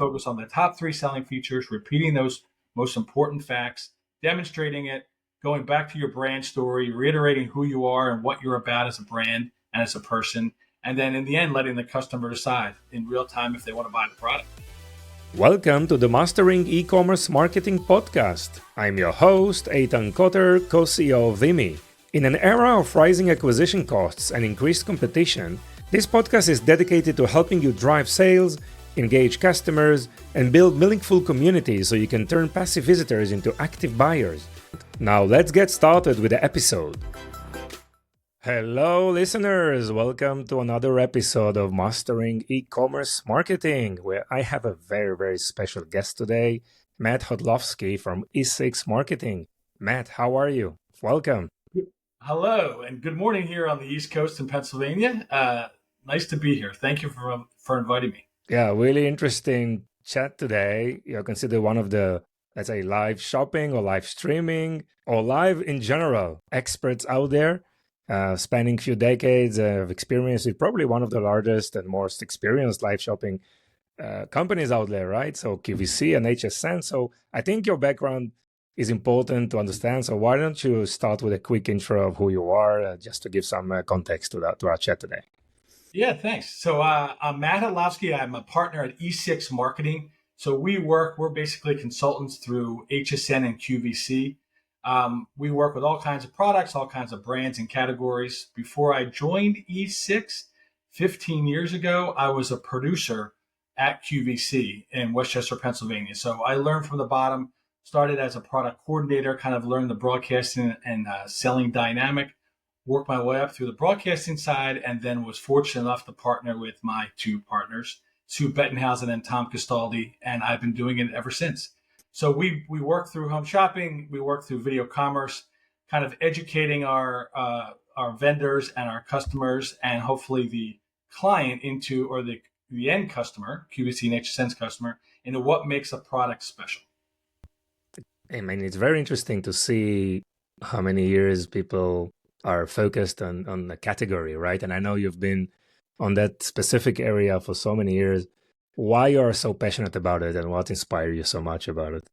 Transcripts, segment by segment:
focus on the top 3 selling features, repeating those most important facts, demonstrating it, going back to your brand story, reiterating who you are and what you're about as a brand and as a person, and then in the end, letting the customer decide in real time if they want to buy the product. Welcome to the Mastering E-commerce Marketing Podcast. I'm your host, Eitan Koter, co-CEO of Vimy. In an era of rising acquisition costs and increased competition, this podcast is dedicated to helping you drive sales, engage customers, and build meaningful communities so you can turn passive visitors into active buyers. Now let's get started with the episode. Hello listeners, welcome to another episode of Mastering E-commerce Marketing, where I have a very special guest today, Matt Hodlofski from E6 Marketing. Matt, how are you? Welcome. Hello, and good morning here on the East Coast in Pennsylvania. Nice to be here. Thank you for inviting me. Yeah, really interesting chat today. Consider one of the, let's say, live shopping or live streaming or live in general experts out there. Spanning a few decades of experience with probably one of the largest and most experienced live shopping companies out there, right? So QVC and HSN. So I think your background is important to understand. So why don't you start with a quick intro of who you are, just to give some context to our chat today. Yeah, thanks. So I'm Matt Hodlofski. I'm a partner at E6 Marketing. So we're basically consultants through HSN and QVC. We work with all kinds of products, all kinds of brands and categories. Before I joined E6 15 years ago, I was a producer at QVC in Westchester, Pennsylvania. So I learned from the bottom, started as a product coordinator, kind of learned the broadcasting and selling dynamic, worked my way up through the broadcasting side, and then was fortunate enough to partner with my two partners, Sue Bettenhausen and Tom Castaldi, and I've been doing it ever since. So we work through home shopping, we work through video commerce, kind of educating our vendors and our customers, and hopefully the client into, or the end customer, QVC and HSN's customer, into what makes a product special. I mean, it's very interesting to see how many years people are focused on the category, right? And I know you've been on that specific area for so many years. Why you are so passionate about it and what inspired you so much about it?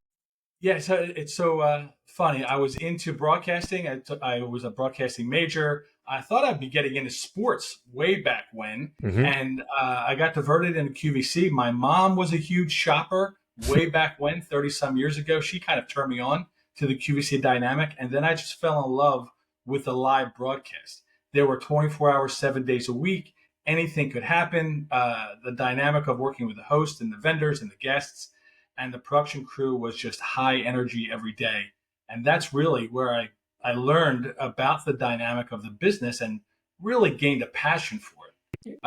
Yeah, so it's so funny. I was into broadcasting. I was a broadcasting major. I thought I'd be getting into sports way back when. And I got diverted into QVC. My mom was a huge shopper way back when, 30 some years ago. She kind of turned me on to the QVC dynamic. And then I just fell in love with the live broadcast. There were 24 hours, 7 days a week. Anything could happen. The dynamic of working with the host and the vendors and the guests and the production crew was just high energy every day. And that's really where I learned about the dynamic of the business and really gained a passion for it.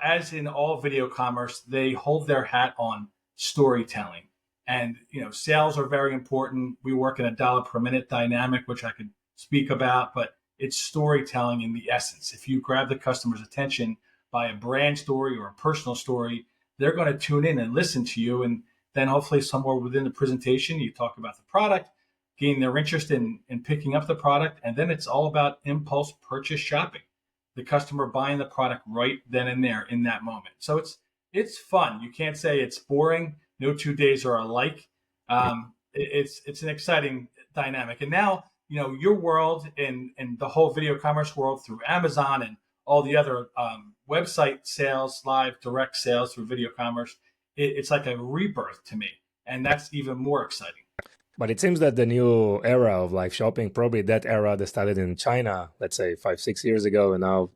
As in all video commerce, they hold their hat on storytelling. And, sales are very important. We work in a dollar per minute dynamic, which I could speak about, but it's storytelling in the essence. If you grab the customer's attention by a brand story or a personal story, they're going to tune in and listen to you. And then hopefully somewhere within the presentation, you talk about the product, gain their interest in picking up the product. And then it's all about impulse purchase shopping, the customer buying the product right then and there in that moment. So it's fun. You can't say it's boring. No 2 days are alike. It's an exciting dynamic. And now, your world and the whole video commerce world through Amazon and all the other website sales, live direct sales through video commerce, it's like a rebirth to me. And that's even more exciting. But it seems that the new era of live shopping, probably that era that started in China, let's say 5-6 years ago, and now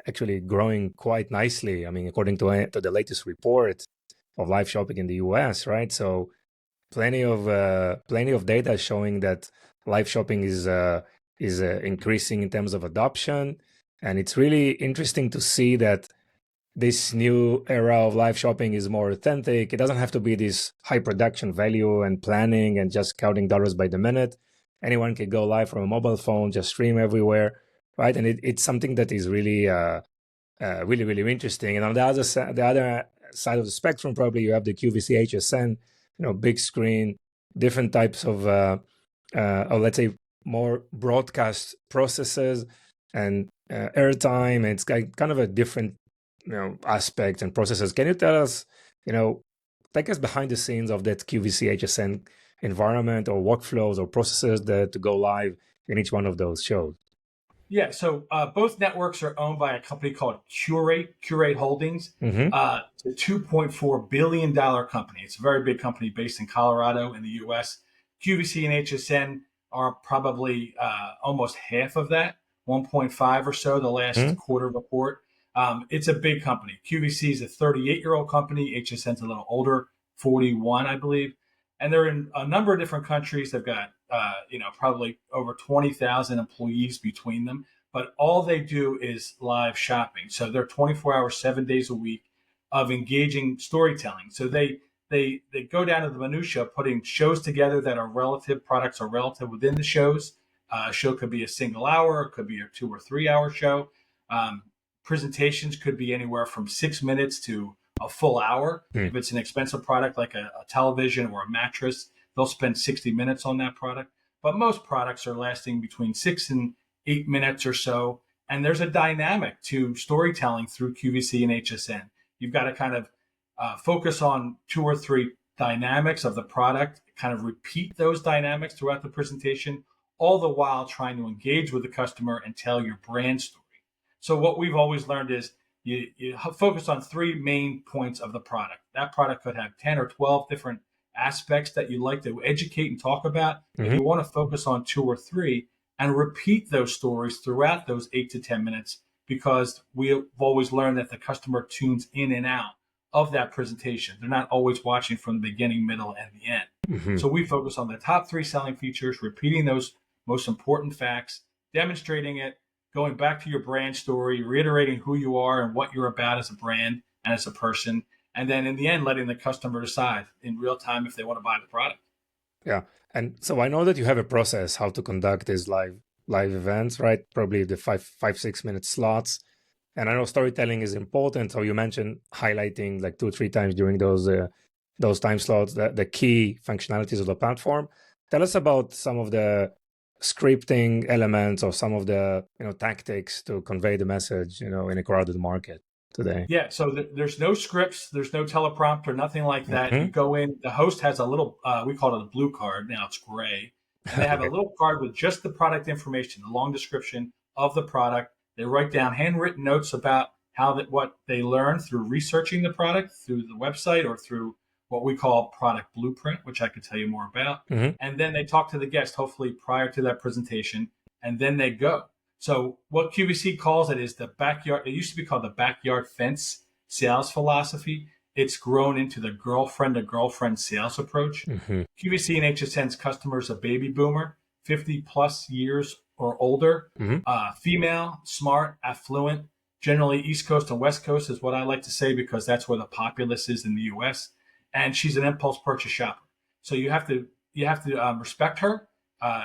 actually growing quite nicely. I mean, according to the latest report of live shopping in the US, right? So plenty of data showing that live shopping is increasing in terms of adoption. And it's really interesting to see that this new era of live shopping is more authentic. It doesn't have to be this high production value and planning and just counting dollars by the minute. Anyone can go live from a mobile phone, just stream everywhere, right? And it's something that is really, really interesting. And on the other side of the spectrum, probably you have the QVC HSN, big screen, different types of let's say more broadcast processes and airtime. It's kind of a different aspect and processes. Can you tell us take us behind the scenes of that QVC HSN environment or workflows or processes that to go live in each one of those shows. Yeah, so both networks are owned by a company called Curate Holdings. It's a $2.4 billion company. It's a very big company based in Colorado in the U.S. QVC and HSN are probably almost half of that, 1.5 or so, the last quarter report. It's a big company. QVC is a 38-year-old company. HSN's a little older, 41, I believe. And they're in a number of different countries. They've got, probably over 20,000 employees between them. But all they do is live shopping. So they're 24 hours, 7 days a week of engaging storytelling. So they go down to the minutia, putting shows together that are relative, products are relative within the shows. A show could be a single hour, it could be a 2 or 3 hour show. Presentations could be anywhere from 6 minutes to a full hour. If it's an expensive product like a television or a mattress, they'll spend 60 minutes on that product. But most products are lasting between 6 and 8 minutes or so. And there's a dynamic to storytelling through QVC and HSN. You've got to kind of focus on 2 or 3 dynamics of the product, kind of repeat those dynamics throughout the presentation, all the while trying to engage with the customer and tell your brand story. So what we've always learned is you focus on 3 main points of the product. That product could have 10 or 12 different aspects that you like to educate and talk about. If you want to focus on 2 or 3 and repeat those stories throughout those 8 to 10 minutes, because we've always learned that the customer tunes in and out of that presentation. They're not always watching from the beginning, middle, and the end. So we focus on the top 3 selling features, repeating those most important facts, demonstrating it, going back to your brand story, reiterating who you are and what you're about as a brand and as a person. And then in the end, letting the customer decide in real time if they want to buy the product. Yeah. And so I know that you have a process how to conduct these live events, right? Probably the 5-6 minute slots. And I know storytelling is important. So you mentioned highlighting like 2 or 3 times during those time slots, the key functionalities of the platform. Tell us about some of the scripting elements or some of the tactics to convey the message in a crowded market today. Yeah, so there's no scripts, there's no teleprompter, nothing like that. You go in, the host has a little, we call it a blue card, now it's gray, and they have a little card with just the product information, the long description of the product. They write down handwritten notes about what they learned through researching the product, through the website, or through what we call product blueprint, which I could tell you more about. And then they talk to the guest, hopefully prior to that presentation, and then they go. So what QVC calls it is the backyard. It used to be called the backyard fence sales philosophy. It's grown into the girlfriend-to-girlfriend sales approach. QVC and HSN's customers, a baby boomer, 50 plus years or older, female, smart, affluent, generally East Coast and West Coast is what I like to say, because that's where the populace is in the US. And she's an impulse purchase shopper. So you have to respect her,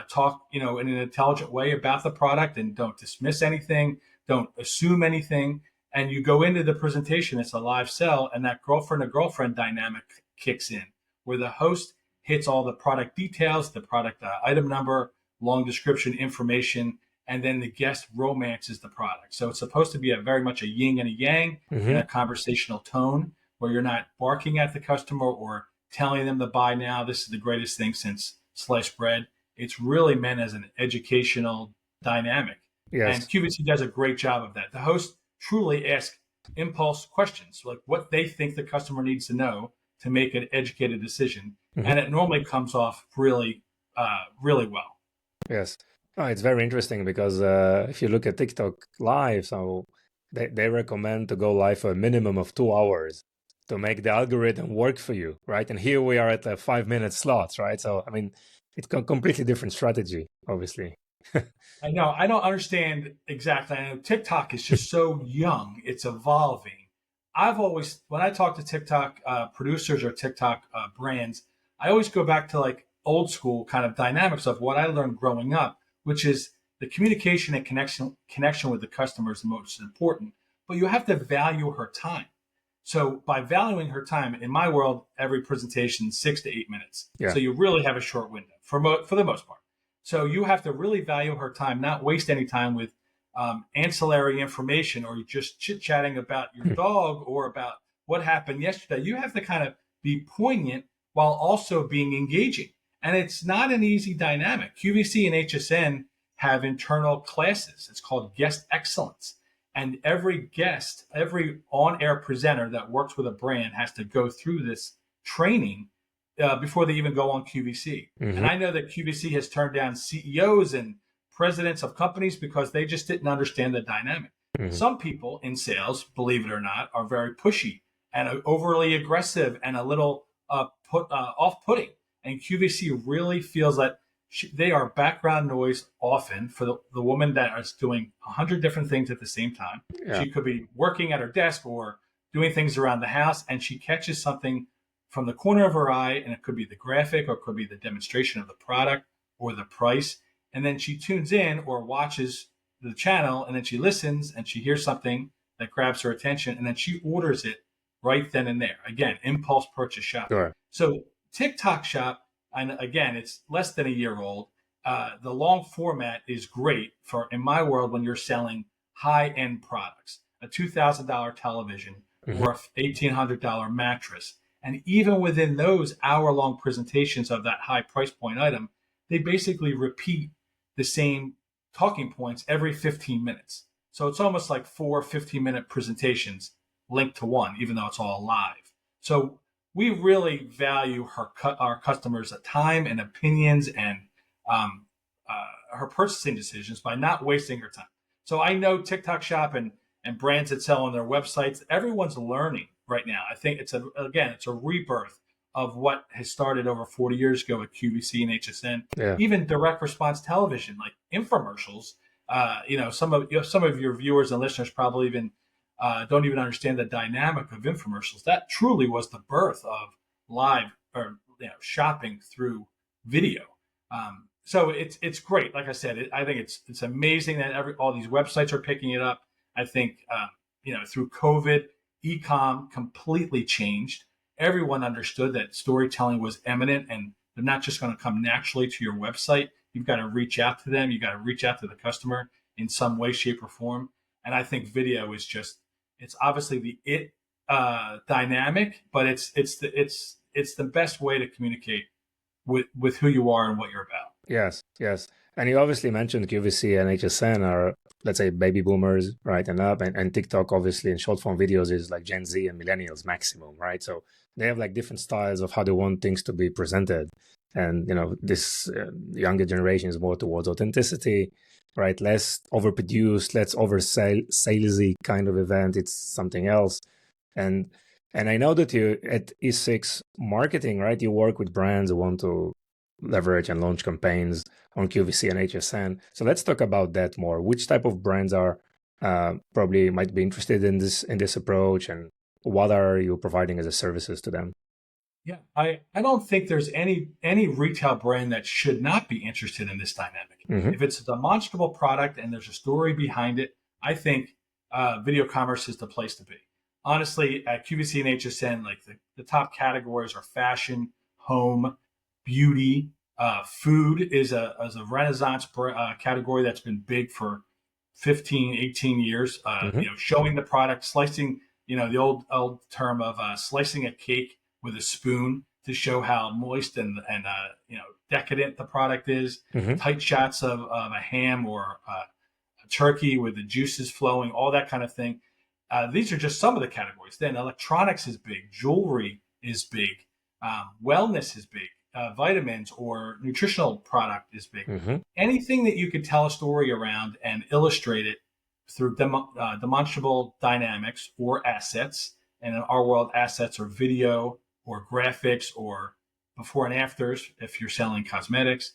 talk, in an intelligent way about the product, and don't dismiss anything, don't assume anything. And you go into the presentation, it's a live sell, and that girlfriend to girlfriend dynamic kicks in, where the host hits all the product details, the product item number, long description information, and then the guest romances the product. So it's supposed to be very much a yin and a yang in a conversational tone, where you're not barking at the customer or telling them to buy now. This is the greatest thing since sliced bread. It's really meant as an educational dynamic. Yes. And QVC does a great job of that. The host truly asks impulse questions, like what they think the customer needs to know to make an educated decision. And it normally comes off really, really well. Yes. Oh, it's very interesting because if you look at TikTok Live, so they recommend to go live for a minimum of 2 hours to make the algorithm work for you, right? And here we are at the 5-minute slots, right? So, I mean, it's a completely different strategy, obviously. I know. I don't understand exactly. I know TikTok is just so young. It's evolving. When I talk to TikTok producers or TikTok brands, I always go back to like old school kind of dynamics of what I learned growing up, which is the communication and connection with the customer is the most important, but you have to value her time. So by valuing her time, in my world, every presentation 6 to 8 minutes. Yeah. So you really have a short window for the most part. So you have to really value her time, not waste any time with ancillary information or just chit-chatting about your dog or about what happened yesterday. You have to kind of be poignant while also being engaging. And it's not an easy dynamic. QVC and HSN have internal classes. It's called guest excellence. And every guest, every on-air presenter that works with a brand has to go through this training before they even go on QVC. And I know that QVC has turned down CEOs and presidents of companies because they just didn't understand the dynamic. Some people in sales, believe it or not, are very pushy and overly aggressive and a little off-putting. And QVC really feels that they are background noise often for the woman that is doing 100 different things at the same time. Yeah. She could be working at her desk or doing things around the house, and she catches something from the corner of her eye, and it could be the graphic or it could be the demonstration of the product or the price. And then she tunes in or watches the channel, and then she listens and she hears something that grabs her attention, and then she orders it right then and there. Again, impulse purchase shopping. Sure. So TikTok Shop, and again, it's less than a year old. The long format is great for, in my world, when you're selling high-end products, a $2,000 television or a $1,800 mattress. And even within those hour-long presentations of that high price point item, they basically repeat the same talking points every 15 minutes. So it's almost like 4 15-minute presentations linked to one, even though it's all live. So we really value our customers' time and opinions and her purchasing decisions by not wasting her time. So I know TikTok Shop and brands that sell on their websites, everyone's learning right now. I think it's a rebirth of what has started over 40 years ago at QVC and HSN. Yeah. Even direct response television, like infomercials. Some of your viewers and listeners probably even don't even understand the dynamic of infomercials. That truly was the birth of live or shopping through video. So it's great. Like I said, I think it's amazing that all these websites are picking it up. I think through COVID, e-com completely changed. Everyone understood that storytelling was imminent, and they're not just going to come naturally to your website. You've got to reach out to them. You've got to reach out to the customer in some way, shape, or form. And I think video is it's obviously the dynamic, but it's the best way to communicate with who you are and what you're about. Yes. And you obviously mentioned QVC and HSN are, let's say, baby boomers, right, and up, and TikTok, obviously, in short form videos is like Gen Z and millennials maximum, right? So they have like different styles of how they want things to be presented. And, this younger generation is more towards authenticity, right? Less overproduced, less salesy kind of event. It's something else. And I know that you at E6 Marketing, right, you work with brands who want to leverage and launch campaigns on QVC and HSN. So let's talk about that more. Which type of brands are probably might be interested in this approach, and what are you providing as a services to them? Yeah, I don't think there's any retail brand that should not be interested in this dynamic. If it's a demonstrable product and there's a story behind it, I think video commerce is the place to be. Honestly, at QVC and HSN, like the top categories are fashion, home, beauty. Food is a renaissance category that's been big for 15, 18 years. Showing the product, slicing, the old term of slicing a cake with a spoon to show how moist and decadent the product is. Tight shots of a ham or a turkey with the juices flowing, all that kind of thing. These are just some of the categories. Then electronics is big, jewelry is big, wellness is big. Vitamins or nutritional product is big. Anything that you could tell a story around and illustrate it through demonstrable dynamics or assets. And in our world, assets are video or graphics or before and afters if you're selling cosmetics.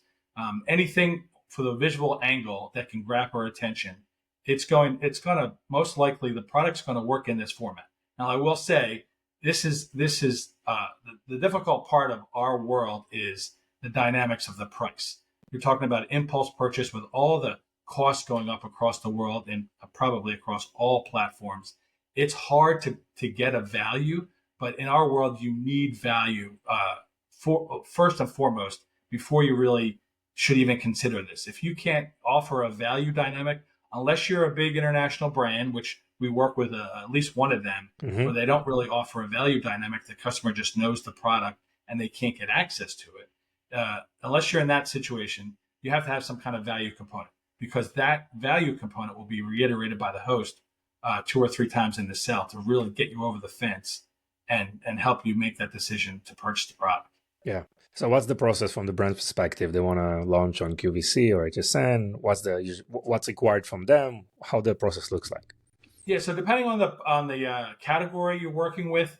Anything for the visual angle that can grab our attention, it's going to most likely the product's going to work in this format. Now, I will say this is the difficult part of our world is the dynamics of the price. You're talking about impulse purchase with all the costs going up across the world and probably across all platforms. It's hard to get a value, but in our world, you need value first and foremost before you really should even consider this. If you can't offer a value dynamic, unless you're a big international brand, which we work with at least one of them where they don't really offer a value dynamic. The customer just knows the product and they can't get access to it. Unless you're in that situation, you have to have some kind of value component, because that value component will be reiterated by the host 2 or 3 times in the sale to really get you over the fence and help you make that decision to purchase the product. Yeah. So what's the process from the brand perspective? They want to launch on QVC or HSN. What's required from them? How the process looks like? Yeah. So depending on the category you're working with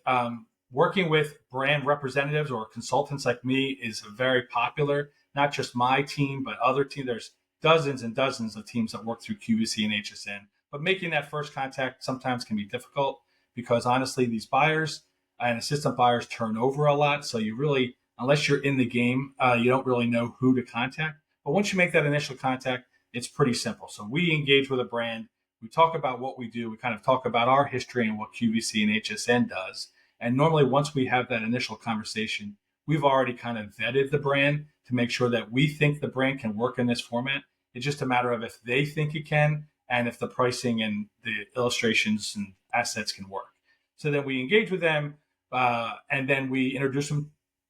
brand representatives or consultants like me is very popular. Not just my team, but other teams. There's dozens and dozens of teams that work through QVC and HSN. But making that first contact sometimes can be difficult because honestly, these buyers and assistant buyers turn over a lot. So you really, unless you're in the game, you don't really know who to contact. But once you make that initial contact, it's pretty simple. So we engage with a brand. We talk about what we do. We kind of talk about our history and what QVC and HSN does. And normally once we have that initial conversation, we've already kind of vetted the brand to make sure that we think the brand can work in this format. It's just a matter of if they think it can and if the pricing and the illustrations and assets can work. So then we engage with them and then we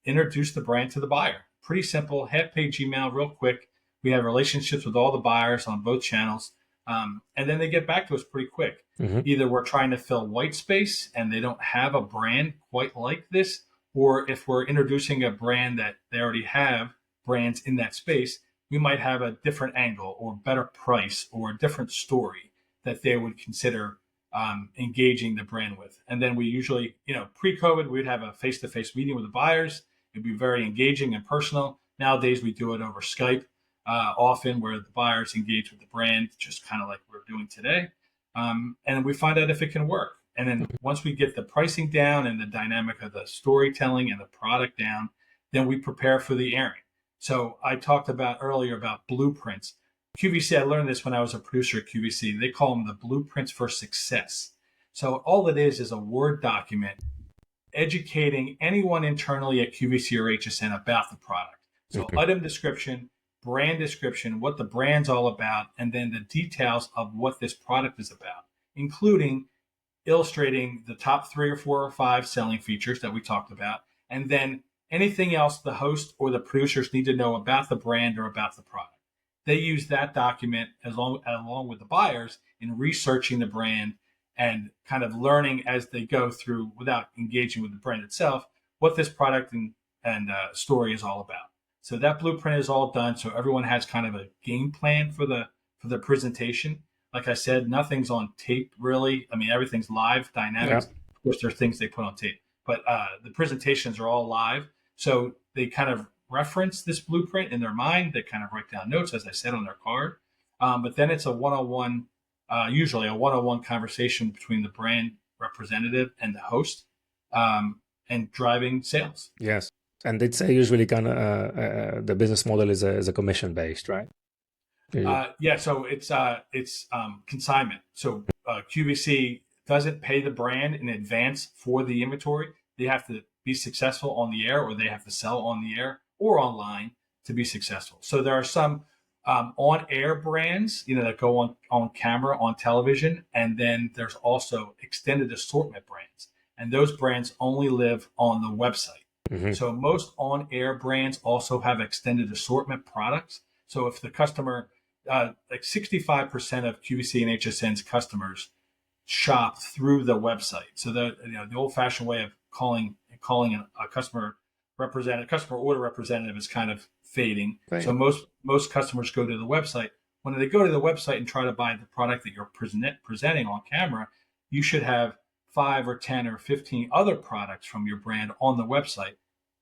introduce the brand to the buyer. Pretty simple, half-page email, real quick. We have relationships with all the buyers on both channels. And then they get back to us pretty quick. Either we're trying to fill white space and they don't have a brand quite like this, or if we're introducing a brand that they already have brands in that space, we might have a different angle or better price or a different story that they would consider engaging the brand with. And then we usually, pre-COVID, we'd have a face-to-face meeting with the buyers. It'd be very engaging and personal. Nowadays, we do it over Skype often, where the buyers engage with the brand, just kind of like we're doing today. And we find out if it can work. And then once we get the pricing down and the dynamic of the storytelling and the product down, then we prepare for the airing. So I talked about earlier about blueprints. QVC, I learned this when I was a producer at QVC. They call them the blueprints for success. So all it is a Word document educating anyone internally at QVC or HSN about the product. So item description, brand description, what the brand's all about, and then the details of what this product is about, including illustrating the top 3 or 4 or 5 selling features that we talked about, and then anything else the host or the producers need to know about the brand or about the product. They use that document along with the buyers in researching the brand and kind of learning as they go through, without engaging with the brand itself, what this product and story is all about. So that blueprint is all done. So everyone has kind of a game plan for the presentation. Like I said, nothing's on tape really. I mean, everything's live dynamics. Yeah. Of course, there's things they put on tape, but the presentations are all live. So they kind of reference this blueprint in their mind. They kind of write down notes, as I said, on their card. But then it's a one-on-one, usually a one-on-one conversation between the brand representative and the host, and driving sales. Yes. And it's usually kind of the business model is a commission based, right? Yeah. So it's consignment. So QVC doesn't pay the brand in advance for the inventory. They have to be successful on the air, or they have to sell on the air or online to be successful. So there are some on-air brands, that go on camera, on television, and then there's also extended assortment brands, and those brands only live on the website. So most on-air brands also have extended assortment products. So if the customer, like 65% of QVC and HSN's customers shop through the website. So the old-fashioned way of calling a customer order representative is kind of fading. Right. So most customers go to the website. When they go to the website and try to buy the product that you're presenting on camera, you should have 5 or 10 or 15 other products from your brand on the website.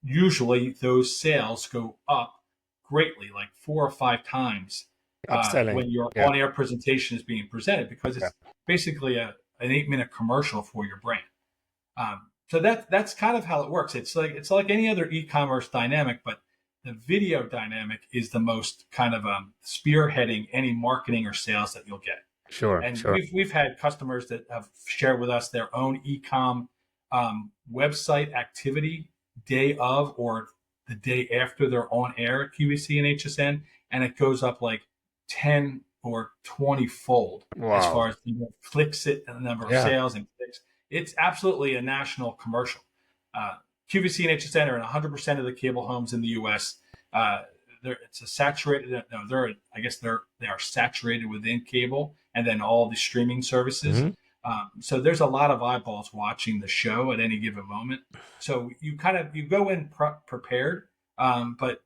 Usually those sales go up greatly, like 4 or 5 times when your on-air presentation is being presented, because it's basically an 8-minute commercial for your brand. So that's kind of how it works. It's like any other e-commerce dynamic, but the video dynamic is the most kind of spearheading any marketing or sales that you'll get. Sure. And we've had customers that have shared with us their own e-com website activity day of or the day after they're on air at QVC and HSN, and it goes up like 10 or 20-fold as Wow. far as the number of clicks, the number of Yeah. sales and clicks. It's absolutely a national commercial. QVC and HSN are in 100% of the cable homes in the U.S. It's a saturated. No, they are saturated within cable, and then all the streaming services. Hmm. So there's a lot of eyeballs watching the show at any given moment. So you go in prepared, but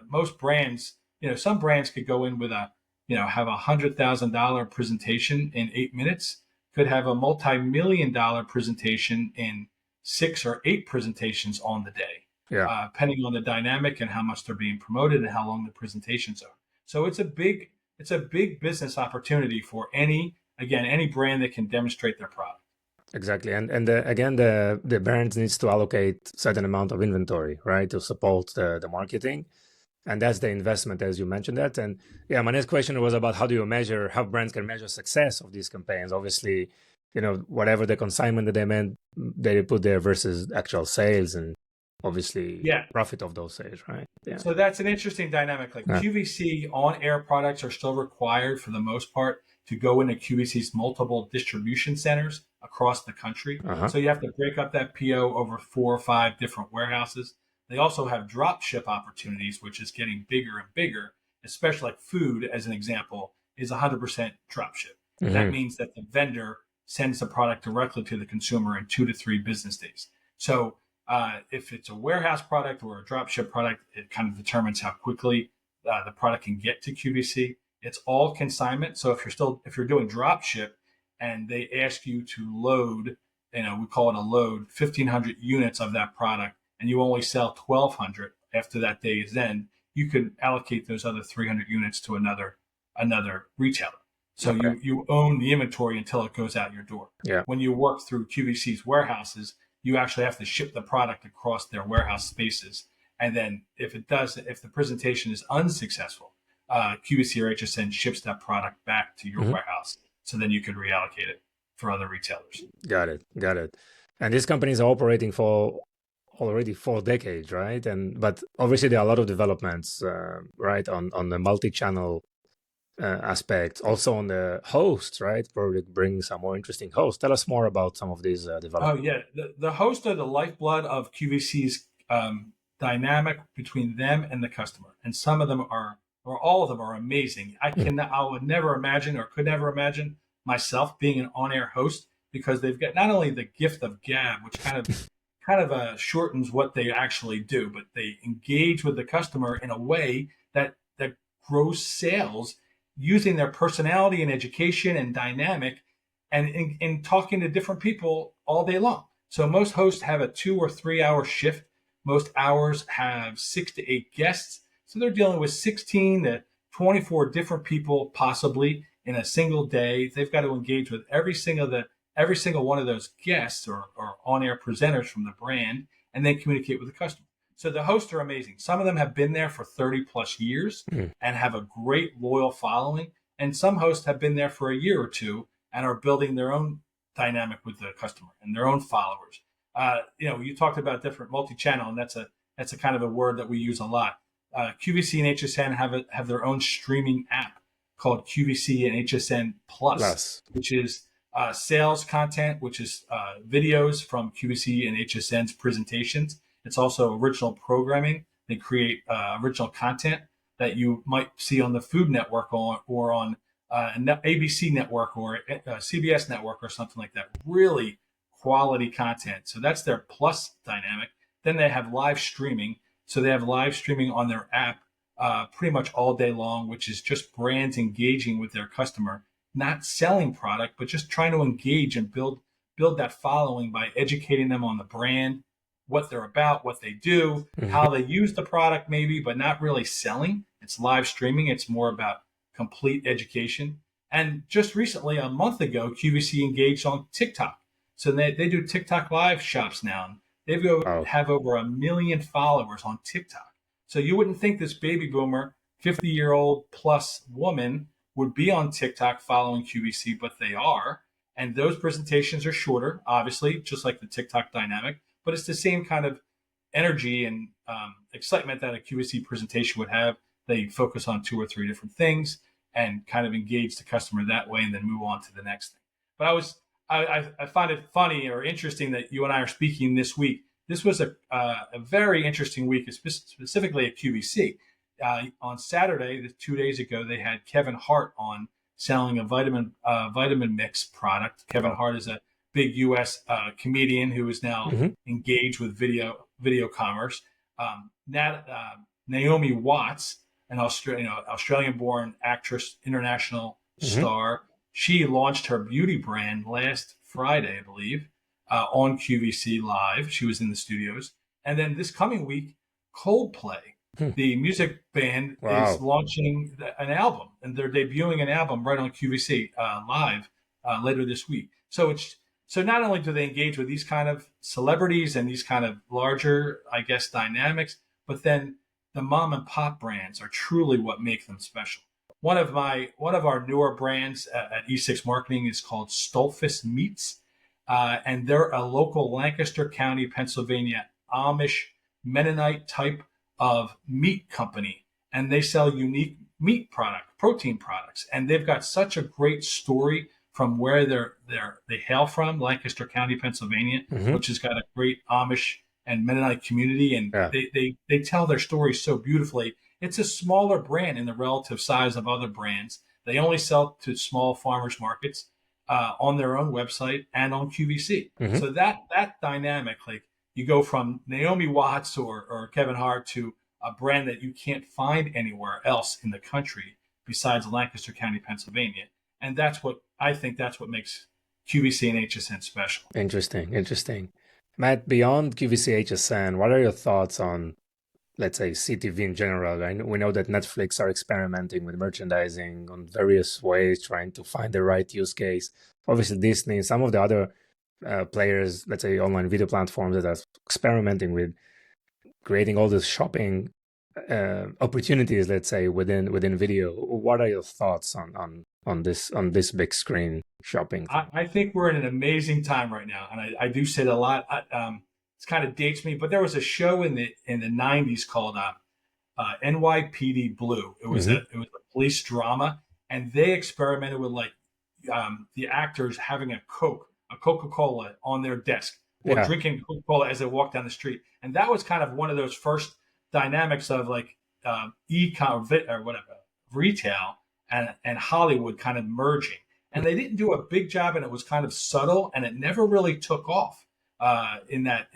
most brands, some brands could go in with have $100,000 presentation in 8 minutes, could have a multi-million-dollar presentation in 6 or 8 presentations on the day, Yeah. depending on the dynamic and how much they're being promoted and how long the presentations are. So it's a big business opportunity for any brand that can demonstrate their product. Exactly. And again, the brand needs to allocate certain amount of inventory, right, to support the marketing. And that's the investment, as you mentioned that. And yeah, my next question was about how brands can measure success of these campaigns. Obviously, whatever the consignment that they put there versus actual sales and obviously Yeah. profit of those sales, right? Yeah. So that's an interesting dynamic. Like QVC on-air products are still required for the most part to go into QVC's multiple distribution centers across the country. Uh-huh. So you have to break up that PO over 4 or 5 different warehouses. They also have drop ship opportunities, which is getting bigger and bigger, especially like food, as an example, is 100% drop ship. Mm-hmm. That means that the vendor sends the product directly to the consumer in 2 to 3 business days. So if it's a warehouse product or a drop ship product, it kind of determines how quickly the product can get to QVC. It's all consignment. So if you're doing drop ship and they ask you to load, we call it a load, 1,500 units of that product, and you only sell 1,200 after that day's end, you can allocate those other 300 units to another retailer. So Okay. you own the inventory until it goes out your door. Yeah. When you work through QVC's warehouses, you actually have to ship the product across their warehouse spaces. And then if the presentation is unsuccessful, QVC or HSN ships that product back to your warehouse. So then you can reallocate it for other retailers. Got it. And these companies are operating for already 4 decades, right? But obviously there are a lot of developments, right, on the multi-channel aspect, also on the hosts, right? Probably bring some more interesting hosts. Tell us more about some of these developments. Oh yeah, the hosts are the lifeblood of QVC's dynamic between them and the customer, and some of them are, or all of them are amazing. I would never imagine or could never imagine myself being an on-air host, because they've got not only the gift of gab, which kind of shortens what they actually do, but they engage with the customer in a way that grows sales using their personality and education and dynamic and in talking to different people all day long. So most hosts have a 2 or 3 hour shift. Most hours have 6 to 8 guests. So they're dealing with 16 to 24 different people possibly in a single day. They've got to engage with every single one of those guests or on-air presenters from the brand, and then communicate with the customer. So the hosts are amazing. Some of them have been there for 30 plus years and have a great loyal following. And some hosts have been there for a year or two and are building their own dynamic with the customer and their own followers. You talked about different multi-channel, and that's a kind of a word that we use a lot. QVC and HSN have their own streaming app called QVC and HSN Plus, which is sales content, which is videos from QVC and HSN's presentations. It's also original programming. They create original content that you might see on the Food Network or on ABC Network or CBS Network or something like that. Really quality content. So that's their plus dynamic. Then they have live streaming. So they have live streaming on their app pretty much all day long, which is just brands engaging with their customer, not selling product, but just trying to engage and build that following by educating them on the brand, what they're about, what they do, how they use the product maybe, but not really selling. It's live streaming. It's more about complete education. And just recently, a month ago, QVC engaged on TikTok. So they do TikTok live shops now. They have over 1 million followers on TikTok. So you wouldn't think this baby boomer, 50-year-old plus woman would be on TikTok following QVC, but they are. And those presentations are shorter, obviously, just like the TikTok dynamic, but it's the same kind of energy and excitement that a QVC presentation would have. They focus on 2 or 3 different things. and kind of engage the customer that way and then move on to the next thing. But I find it funny or interesting that you and I are speaking this week. This was a very interesting week, specifically at QVC. On Saturday, 2 days ago, they had Kevin Hart on selling a vitamin mix product. Kevin Hart is a big U.S. Comedian who is now engaged with video commerce. Naomi Watts, an Australian-born actress, international star, she launched her beauty brand last Friday, I believe, on QVC Live. She was in the studios. And then this coming week, Coldplay, the music band, is launching an album, and they're debuting an album right on QVC Live later this week. So not only do they engage with these kind of celebrities and these kind of larger, I guess, dynamics, but then the mom and pop brands are truly what make them special. One of our newer brands at E6 Marketing is called Stolfus Meats, and they're a local Lancaster County, Pennsylvania Amish Mennonite type of meat company, and they sell unique meat protein products, and they've got such a great story from where they hail from, Lancaster County, Pennsylvania, which has got a great Amish and Mennonite community, and they tell their story so beautifully. It's a smaller brand in the relative size of other brands. They only sell to small farmers markets on their own website and on QVC. So that dynamic, like you go from Naomi Watts or Kevin Hart to a brand that you can't find anywhere else in the country besides Lancaster County, Pennsylvania. And that's what makes QVC and HSN special. Interesting. Matt, beyond QVC HSN, what are your thoughts on, let's say, CTV in general? We know that Netflix are experimenting with merchandising on various ways, trying to find the right use case. Obviously, Disney, some of the other players, let's say online video platforms that are experimenting with creating all these shopping opportunities, let's say, within video. What are your thoughts on this big screen shopping thing? I think we're in an amazing time right now, and I do say it a lot. It kind of dates me, but there was a show in the 90s called NYPD Blue. It was a police drama, and they experimented with the actors having a Coca-Cola on their desk or drinking Coca-Cola as they walk down the street, and that was kind of one of those first dynamics of e-com or whatever, retail and Hollywood kind of merging. And they didn't do a big job, and it was kind of subtle, and it never really took off in that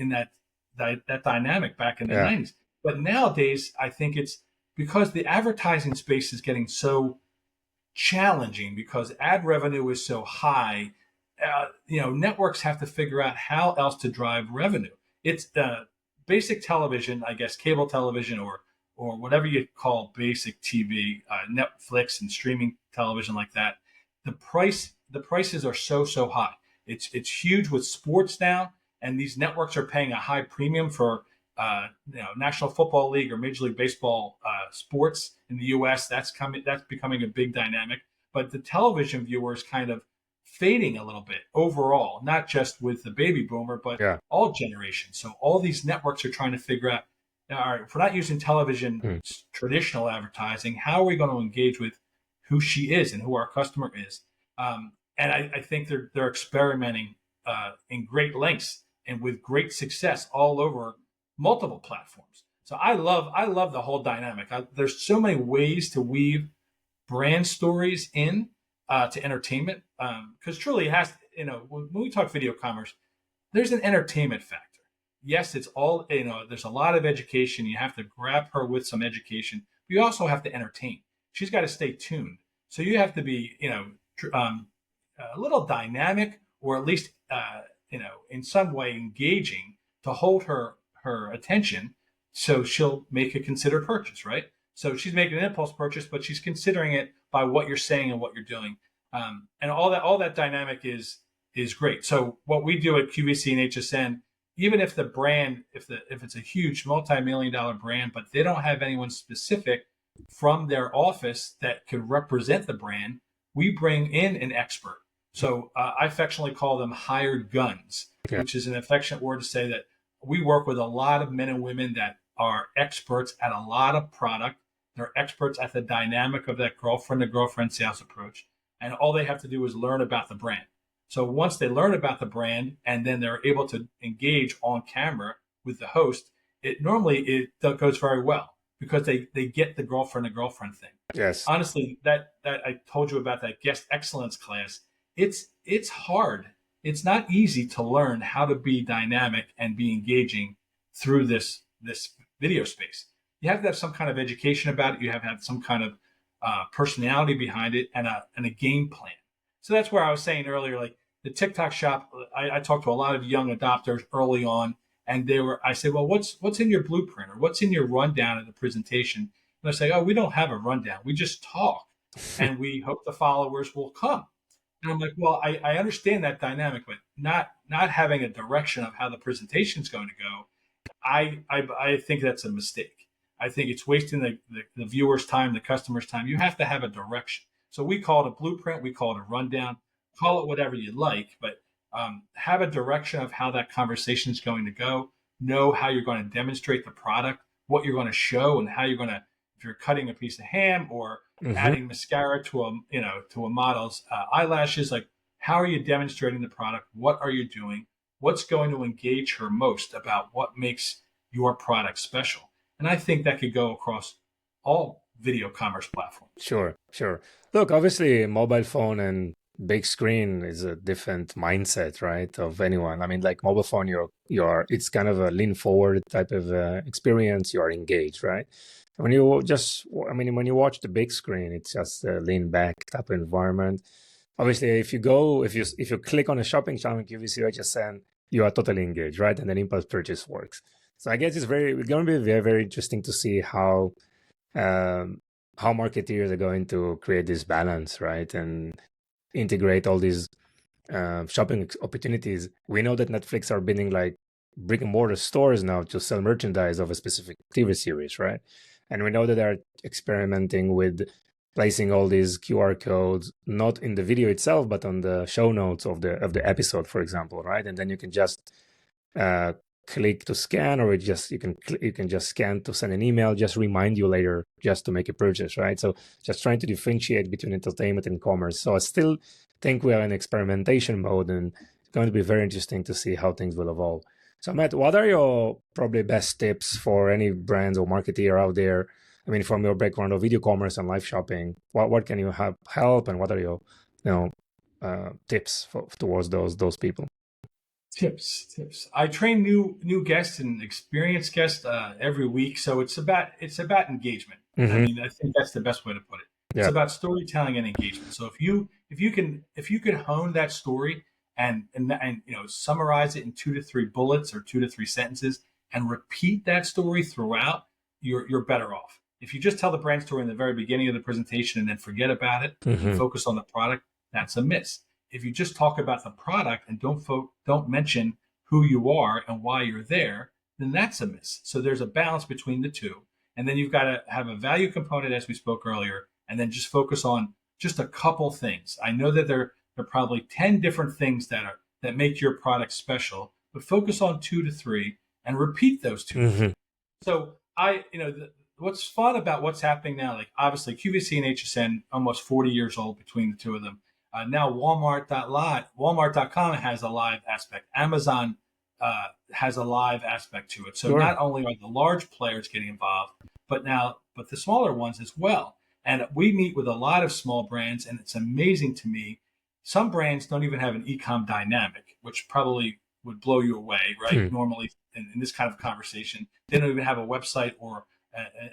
dynamic back in the 90s. But nowadays, I think it's because the advertising space is getting so challenging because ad revenue is so high. Networks have to figure out how else to drive revenue. It's basic television, I guess, cable television or whatever you call basic TV, Netflix and streaming television like that. The prices are so high. It's huge with sports now, and these networks are paying a high premium for National Football League or Major League Baseball sports in the U.S. That's becoming a big dynamic. But the television viewer is kind of fading a little bit overall, not just with the baby boomer, but all generations. So all these networks are trying to figure out, all right, if we're not using television traditional advertising, how are we going to engage with who she is and who our customer is? And I think they're experimenting in great lengths and with great success all over multiple platforms. So I love the whole dynamic. There's so many ways to weave brand stories in to entertainment, because truly it has to, when we talk video commerce, there's an entertainment factor. Yes, it's all, there's a lot of education. You have to grab her with some education, but you also have to entertain. She's got to stay tuned. So you have to be, a little dynamic, or at least, in some way engaging to hold her attention, so she'll make a considered purchase, right? So she's making an impulse purchase, but she's considering it by what you're saying and what you're doing, and all that dynamic is great. So what we do at QVC and HSN, even if the brand, if it's a huge multi-million-dollar brand, but they don't have anyone specific from their office that could represent the brand, we bring in an expert. So I affectionately call them hired guns, which is an affectionate word to say that we work with a lot of men and women that are experts at a lot of product They're experts at the dynamic of that girlfriend to girlfriend sales approach. And all they have to do is learn about the brand. So once they learn about the brand and then they're able to engage on camera with the host, it goes very well because they get the girlfriend to girlfriend thing. Yes. Honestly, that I told you about that guest excellence class, it's hard. It's not easy to learn how to be dynamic and be engaging through this video space. You have to have some kind of education about it. You have to have some kind of personality behind it and a game plan. So that's where I was saying earlier, like the TikTok shop. I talked to a lot of young adopters early on, and I said, well, what's in your blueprint or what's in your rundown of the presentation? And I say, oh, we don't have a rundown. We just talk, and we hope the followers will come. And I'm like, well, I understand that dynamic, but not having a direction of how the presentation is going to go. I think that's a mistake. I think it's wasting the viewer's time, the customer's time. You have to have a direction. So we call it a blueprint. We call it a rundown. Call it whatever you like, but have a direction of how that conversation is going to go. Know how you're going to demonstrate the product, what you're going to show, and how you're going to, if you're cutting a piece of ham or adding mascara to a model's eyelashes, like how are you demonstrating the product? What are you doing? What's going to engage her most about what makes your product special? And I think that could go across all video commerce platforms. Sure. Look, obviously, mobile phone and big screen is a different mindset, right? Of anyone. I mean, like mobile phone, it's kind of a lean forward type of experience. You are engaged, right? When you watch the big screen, it's just a lean back type of environment. Obviously, if you click on a shopping channel in QVC or HSN, you are totally engaged, right? And then impulse purchase works. So I guess it's going to be very, very interesting to see how marketeers are going to create this balance, right? And integrate all these shopping opportunities. We know that Netflix are building like brick and mortar stores now to sell merchandise of a specific TV series, right? And we know that they're experimenting with placing all these QR codes, not in the video itself, but on the show notes of the episode, for example, right? And then you can just click to scan, or you can just scan to send an email, just remind you later just to make a purchase, right? So just trying to differentiate between entertainment and commerce. So I still think we are in experimentation mode, and it's going to be very interesting to see how things will evolve. So Matt, what are your probably best tips for any brands or marketeer out there? I mean, from your background of video commerce and live shopping, what can you help, and what are your tips towards those people? Tips. I train new guests and experienced guests every week, so it's about engagement. I mean, I think that's the best way to put it. It's about storytelling and engagement. So if you can hone that story and summarize it in 2 to 3 bullets or 2 to 3 sentences and repeat that story throughout, you're better off. If you just tell the brand story in the very beginning of the presentation and then forget about it and focus on the product, that's a miss. If you just talk about the product and don't mention who you are and why you're there, then that's a miss. So there's a balance between the two. And then you've got to have a value component, as we spoke earlier, and then just focus on just a couple things. I know that there are probably 10 different things that make your product special, but focus on 2 to 3 and repeat those 2 to 3. So what's fun about what's happening now, like obviously QVC and HSN, almost 40 years old between the two of them. Now Walmart.com has a live aspect. Amazon has a live aspect to it. So not only are the large players getting involved, but the smaller ones as well. And we meet with a lot of small brands, and it's amazing to me. Some brands don't even have an e-com dynamic, which probably would blow you away, right? Normally in this kind of conversation, they don't even have a website or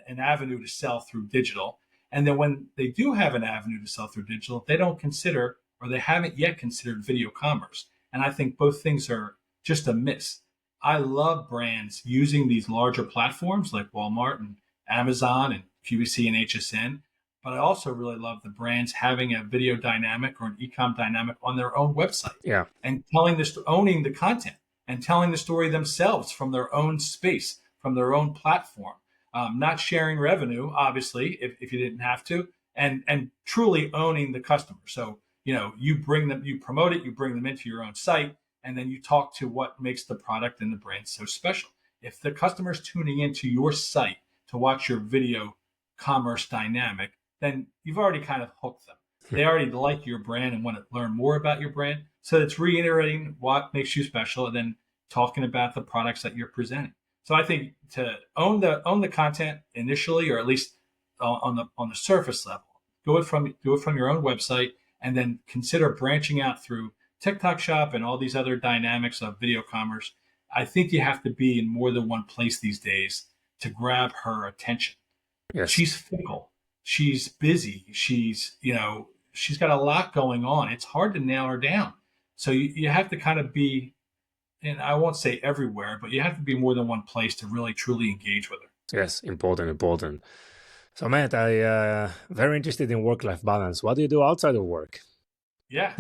an avenue to sell through digital. And then when they do have an avenue to sell through digital, they don't consider, or they haven't yet considered, video commerce. And I think both things are just a miss. I love brands using these larger platforms like Walmart and Amazon and QVC and HSN. But I also really love the brands having a video dynamic or an e-com dynamic on their own website. Yeah. And owning the content and telling the story themselves from their own space, from their own platform. Not sharing revenue, obviously, if you didn't have to, and truly owning the customer. So, you bring them, you promote it, you bring them into your own site, and then you talk to what makes the product and the brand so special. If the customer's tuning into your site to watch your video commerce dynamic, then you've already kind of hooked them. They already like your brand and want to learn more about your brand. So it's reiterating what makes you special and then talking about the products that you're presenting. So I think to own the content initially, or at least on the surface level, do it from your own website, and then consider branching out through TikTok Shop and all these other dynamics of video commerce. I think you have to be in more than one place these days to grab her attention. Yes. She's fickle. She's busy. She's got a lot going on. It's hard to nail her down. So you have to kind of be, and I won't say everywhere, but you have to be more than one place to really truly engage with her. Yes, important. So Matt, I very interested in work-life balance. What do you do outside of work? Yeah,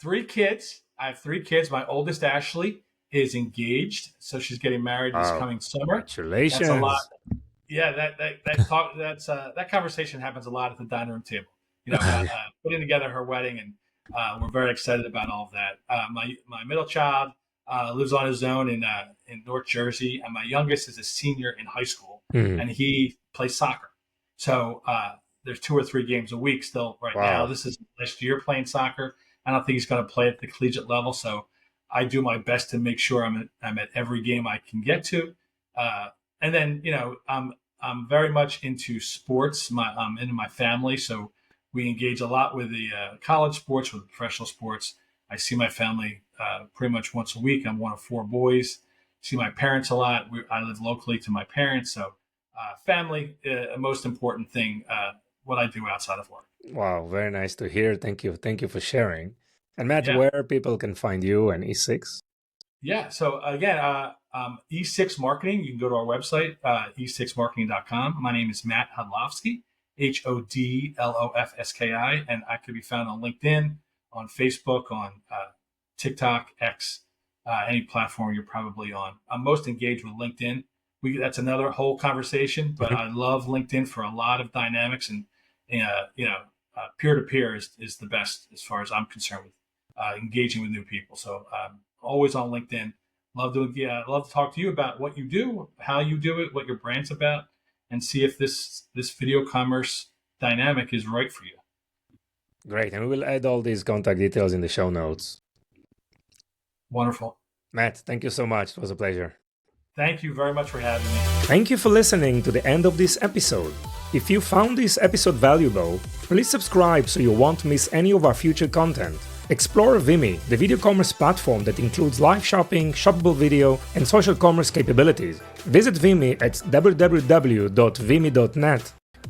3 kids. I have 3 kids. My oldest, Ashley, is engaged, so she's getting married this coming summer. Congratulations! That's a lot. Yeah, that conversation happens a lot at the dining room table. Putting together her wedding, and we're very excited about all of that. My middle child lives on his own in North Jersey, and my youngest is a senior in high school, and he plays soccer. So there's 2 or 3 games a week still now. This is last year playing soccer. I don't think he's going to play at the collegiate level, so I do my best to make sure I'm at every game I can get to. And then I'm very much into sports. I'm into my family, so we engage a lot with the college sports, with the professional sports. I see my family pretty much once a week. I'm one of 4 boys. See my parents a lot. I live locally to my parents, so family, a most important thing. What I do outside of work. Wow, very nice to hear. Thank you for sharing. And Matt, where people can find you and E6? Yeah, so again, E6 Marketing. You can go to our website, e6marketing.com. My name is Matt Hodlofski, Hodlofski, and I could be found on LinkedIn, on Facebook, on TikTok, X, any platform you're probably on. I'm most engaged with LinkedIn. That's another whole conversation, but I love LinkedIn for a lot of dynamics, and peer-to-peer is the best as far as I'm concerned with engaging with new people. So always on LinkedIn. Love to talk to you about what you do, how you do it, what your brand's about, and see if this video commerce dynamic is right for you. Great, and we will add all these contact details in the show notes. Wonderful. Matt, thank you so much. It was a pleasure. Thank you very much for having me. Thank you for listening to the end of this episode. If you found this episode valuable, please subscribe so you won't miss any of our future content. Explore Vimy, the video commerce platform that includes live shopping, shoppable video, and social commerce capabilities. Visit Vimy at www.vimy.net.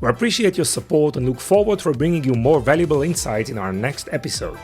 We appreciate your support and look forward for bringing you more valuable insights in our next episode.